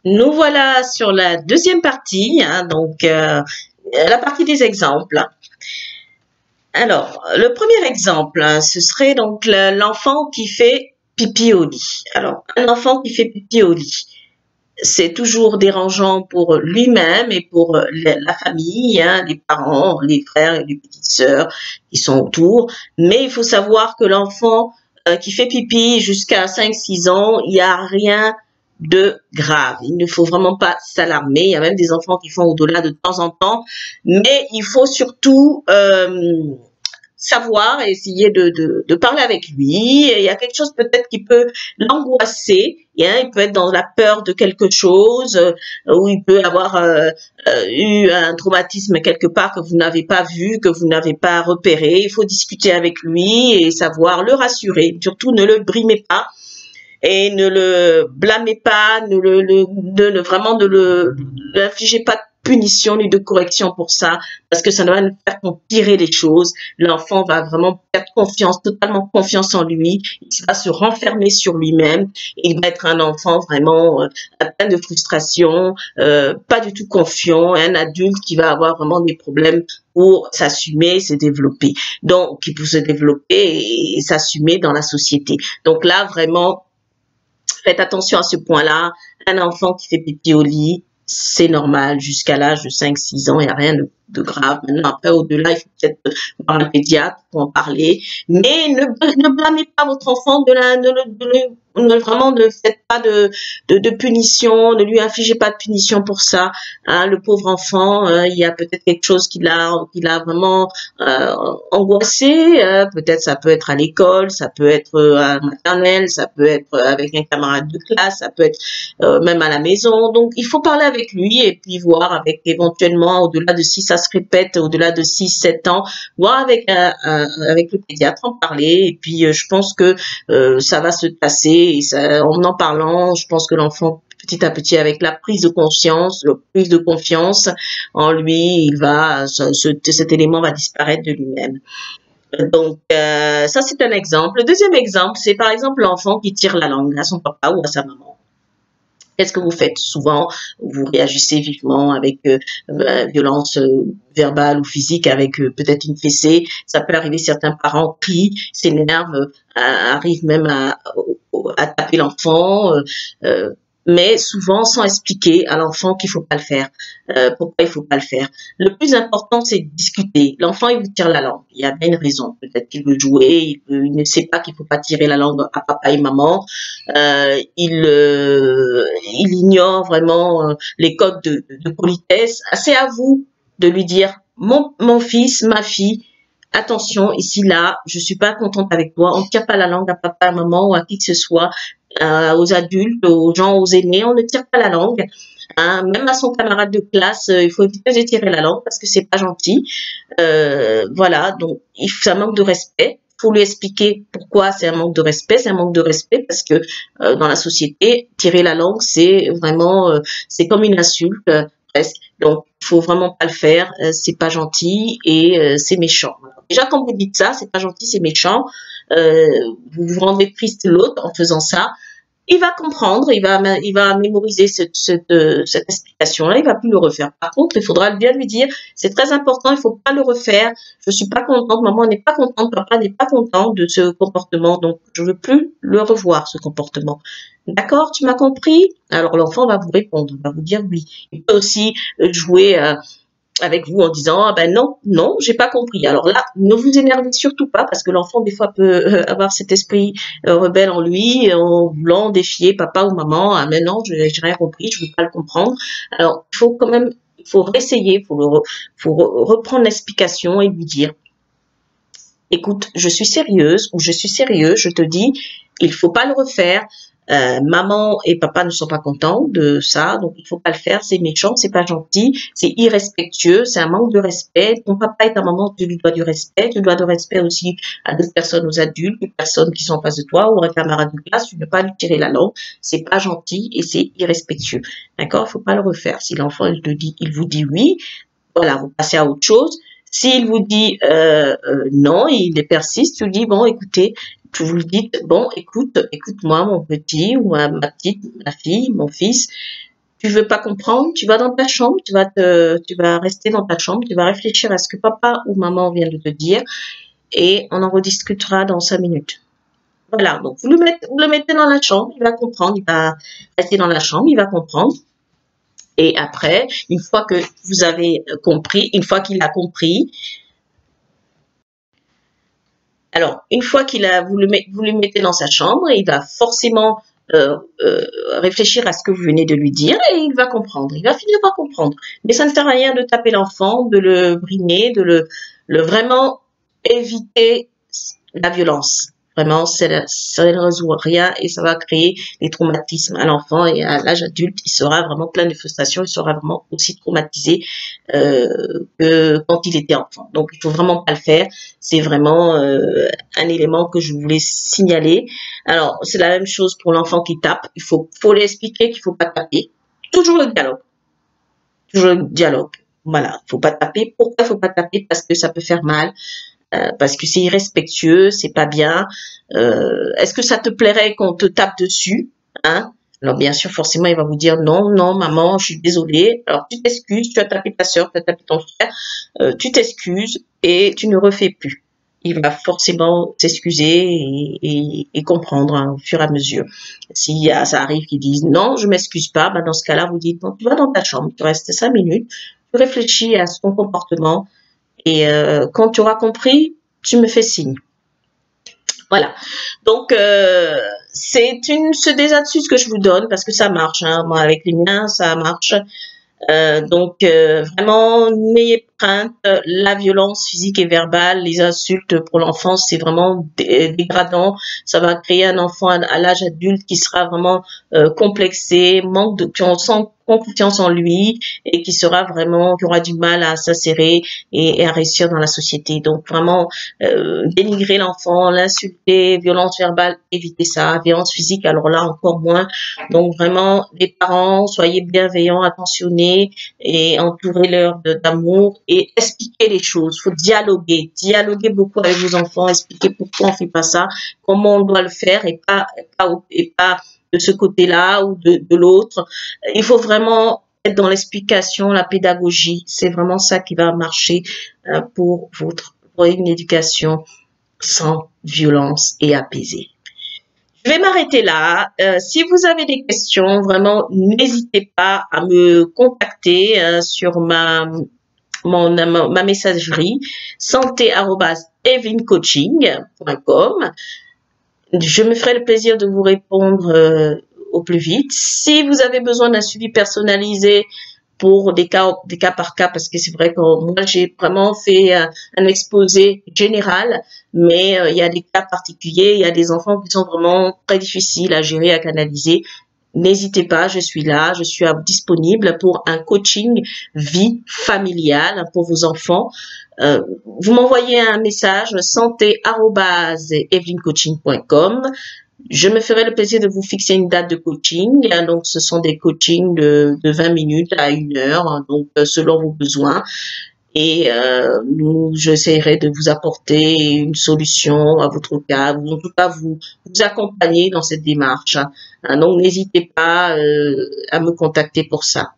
Nous voilà sur la deuxième partie, hein, la partie des exemples. Alors, le premier exemple, hein, ce serait donc l'enfant qui fait pipi au lit. Alors, un enfant qui fait pipi au lit, c'est toujours dérangeant pour lui-même et pour la famille, hein, les parents, les frères et les petites sœurs qui sont autour. Mais il faut savoir que l'enfant qui fait pipi jusqu'à 5-6 ans, il n'y a rien de grave. Il ne faut vraiment pas s'alarmer. Il y a même des enfants qui font au-delà de temps en temps. Mais il faut surtout savoir et essayer de parler avec lui. Et il y a quelque chose peut-être qui peut l'angoisser. Hein, il peut être dans la peur de quelque chose, ou il peut avoir eu un traumatisme quelque part que vous n'avez pas vu, que vous n'avez pas repéré. Il faut discuter avec lui et savoir le rassurer. Surtout, ne le brimez pas et ne le blâmez pas, vraiment ne l'infligez pas de punition ni de correction pour ça, parce que ça va nous faire empirer les choses. L'enfant va vraiment perdre confiance, totalement confiance en lui, il va se renfermer sur lui-même, il va être un enfant vraiment plein de frustration, pas du tout confiant, un adulte qui va avoir vraiment des problèmes pour s'assumer, se développer. Donc, qui peut se développer et s'assumer dans la société. Donc là, vraiment, faites attention à ce point-là. Un enfant qui fait pipi au lit, c'est normal jusqu'à l'âge de 5-6 ans, il n'y a rien de grave. Maintenant, après, au-delà, il faut peut-être voir un pédiatre pour en parler. Mais ne blâmez pas votre enfant, vraiment ne faites pas de punition, ne lui infligez pas de punition pour ça. Hein, le pauvre enfant, il y a peut-être quelque chose qui l'a vraiment angoissé. Peut-être ça peut être à l'école, ça peut être à la maternelle, ça peut être avec un camarade de classe, ça peut être même à la maison. Donc, il faut parler avec lui et puis voir avec éventuellement au-delà de si ça se répète, au-delà de 6-7 ans, voir avec le pédiatre, en parler. Et puis, je pense que ça va se passer. Et ça, en parlant, je pense que l'enfant, petit à petit, avec la prise de conscience, la prise de confiance en lui, cet élément va disparaître de lui-même. Donc, ça, c'est un exemple. Le deuxième exemple, c'est par exemple l'enfant qui tire la langue à son papa ou à sa maman. Qu'est-ce que vous faites? Souvent, vous réagissez vivement avec violence verbale ou physique, avec peut-être une fessée. Ça peut arriver, certains parents crient, s'énervent, arrivent même à taper l'enfant. Mais souvent sans expliquer à l'enfant qu'il faut pas le faire, pourquoi il faut pas le faire. Le plus important, c'est de discuter. L'enfant, il vous tire la langue. Il y a bien une raison. Peut-être qu'il veut jouer, il ne sait pas qu'il faut pas tirer la langue à papa et maman. Il ignore vraiment les codes de politesse. C'est à vous de lui dire, mon fils, ma fille, attention, ici, là, je suis pas contente avec toi. On ne tire pas la langue à papa, à maman ou à qui que ce soit. Aux adultes, aux gens, aux aînés, on ne tire pas la langue. Hein, même à son camarade de classe, il faut éviter de tirer la langue parce que c'est pas gentil. Voilà, donc ça manque de respect. Faut lui expliquer pourquoi c'est un manque de respect. C'est un manque de respect parce que dans la société, tirer la langue, c'est vraiment, c'est comme une insulte presque. Donc, il faut vraiment pas le faire. C'est pas gentil et c'est méchant. Alors, déjà, quand vous dites ça, c'est pas gentil, c'est méchant. Vous vous rendez triste l'autre en faisant ça. Il va comprendre, il va mémoriser cette explication-là, il va plus le refaire. Par contre, il faudra bien lui dire, c'est très important, il faut pas le refaire. Je suis pas contente, maman n'est pas contente, papa n'est pas content de ce comportement, donc je veux plus le revoir, ce comportement. D'accord, tu m'as compris? Alors l'enfant va vous répondre, va vous dire oui. Il peut aussi jouer avec vous en disant ah ben non j'ai pas compris. Alors là, ne vous énervez surtout pas parce que l'enfant des fois peut avoir cet esprit rebelle en lui en voulant défier papa ou maman. Ah mais non, j'ai rien compris, je veux pas le comprendre. Alors il faut quand même, il faut réessayer, faut reprendre l'explication et lui dire écoute, je suis sérieuse ou je suis sérieux, je te dis il faut pas le refaire. Maman et papa ne sont pas contents de ça, donc il faut pas le faire, c'est méchant, c'est pas gentil, c'est irrespectueux, c'est un manque de respect. Ton papa et ta maman, tu lui dois du respect, tu dois du respect aussi à d'autres personnes, aux adultes, aux personnes qui sont en face de toi ou à un camarade de classe, tu ne peux pas lui tirer la langue, c'est pas gentil et c'est irrespectueux. D'accord? Il faut pas le refaire. Si l'enfant il vous dit oui, voilà, vous passez à autre chose. S'il vous dit non, il persiste, tu lui dis bon, écoutez, vous lui dites bon, écoute-moi mon petit ou ma petite, ma fille, mon fils, tu veux pas comprendre, tu vas dans ta chambre, tu vas rester dans ta chambre, tu vas réfléchir à ce que papa ou maman vient de te dire et on en rediscutera dans 5 minutes. Voilà, donc vous le mettez dans la chambre, il va comprendre, il va rester dans la chambre, il va comprendre. Et après, une fois que vous avez compris, une fois qu'il a compris, alors, une fois vous le mettez dans sa chambre, il va forcément réfléchir à ce que vous venez de lui dire et il va comprendre. Il va finir par comprendre. Mais ça ne sert à rien de taper l'enfant, de le brimer, de le vraiment éviter la violence. Vraiment, ça ne résout rien et ça va créer des traumatismes à l'enfant et à l'âge adulte. Il sera vraiment plein de frustrations, il sera vraiment aussi traumatisé que quand il était enfant. Donc, il faut vraiment pas le faire. C'est vraiment un élément que je voulais signaler. Alors, c'est la même chose pour l'enfant qui tape. Il faut lui expliquer qu'il faut pas taper. Toujours le dialogue. Toujours le dialogue. Voilà, faut pas taper. Pourquoi faut pas taper? Parce que ça peut faire mal. Parce que c'est irrespectueux, c'est pas bien. Est-ce que ça te plairait qu'on te tape dessus, hein? Alors bien sûr, forcément, il va vous dire non, non, maman, je suis désolée. Alors tu t'excuses, tu as tapé ta soeur, tu as tapé ton frère, tu t'excuses et tu ne refais plus. Il va forcément s'excuser et comprendre hein, au fur et à mesure. Si ça arrive qu'ils disent non, je m'excuse pas, bah dans ce cas-là, vous dites non, tu vas dans ta chambre, tu restes 5 minutes, tu réfléchis à ton comportement. Et quand tu auras compris, tu me fais signe. Voilà. Donc, c'est des astuces que je vous donne parce que ça marche. Hein. Moi, avec les miens, ça marche. Donc, vraiment, n'ayez crainte. La violence physique et verbale, les insultes pour l'enfance, c'est vraiment dégradant. Ça va créer un enfant à l'âge adulte qui sera vraiment complexé, qui ont sans confiance en lui et qui aura du mal à s'insérer et à réussir dans la société. Donc, vraiment, dénigrer l'enfant, l'insulter, violence verbale, évitez ça. Violence physique, alors là, encore moins. Donc, vraiment, les parents, soyez bienveillants, attentionnés et entourez-leur d'amour et expliquez les choses. Il faut dialoguer beaucoup avec vos enfants, expliquer pourquoi on fait pas ça, comment on doit le faire et pas de ce côté-là ou de l'autre. Il faut vraiment être dans l'explication, la pédagogie. C'est vraiment ça qui va marcher pour une éducation sans violence et apaisée. Je vais m'arrêter là. Si vous avez des questions, vraiment, n'hésitez pas à me contacter sur ma messagerie santé@evincoaching.com. Je me ferai le plaisir de vous répondre au plus vite. Si vous avez besoin d'un suivi personnalisé pour des cas par cas, parce que c'est vrai que moi j'ai vraiment fait un exposé général, mais il y a des cas particuliers, il y a des enfants qui sont vraiment très difficiles à gérer, à canaliser. N'hésitez pas, je suis là, je suis disponible pour un coaching vie familiale pour vos enfants. Vous m'envoyez un message santé@evelincoaching.com. Je me ferai le plaisir de vous fixer une date de coaching. Donc, ce sont des coachings de 20 minutes à 1 heure, donc selon vos besoins. Et j'essaierai de vous apporter une solution à votre cas, ou en tout cas vous accompagner dans cette démarche. Donc, n'hésitez pas à me contacter pour ça.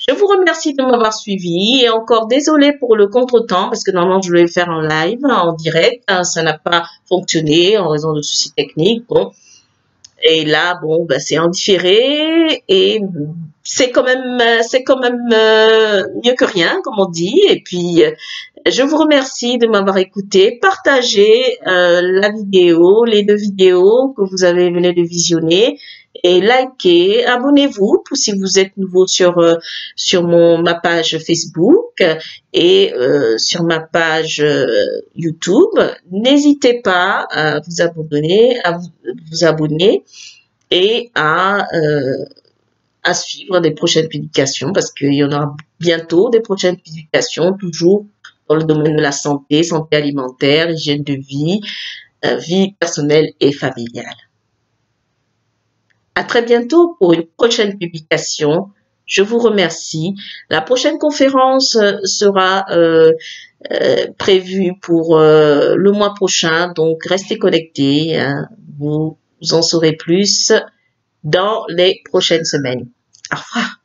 Je vous remercie de m'avoir suivi et encore désolé pour le contretemps parce que normalement je voulais le faire en live, en direct. Ça n'a pas fonctionné en raison de soucis techniques. Bon. Et là, bon, ben, c'est en différé et c'est quand même mieux que rien, comme on dit. Et puis, je vous remercie de m'avoir écouté. Partagez la vidéo, les 2 vidéos que vous avez venues de visionner et likez, abonnez-vous si vous êtes nouveau sur ma page Facebook et sur ma page YouTube. N'hésitez pas à vous abonner, et à suivre des prochaines publications parce qu'il y en aura bientôt des prochaines publications, toujours dans le domaine de la santé alimentaire, hygiène de vie, vie personnelle et familiale. À très bientôt pour une prochaine publication. Je vous remercie. La prochaine conférence sera prévue pour le mois prochain, donc restez connectés. Hein. Vous en saurez plus dans les prochaines semaines. Au revoir.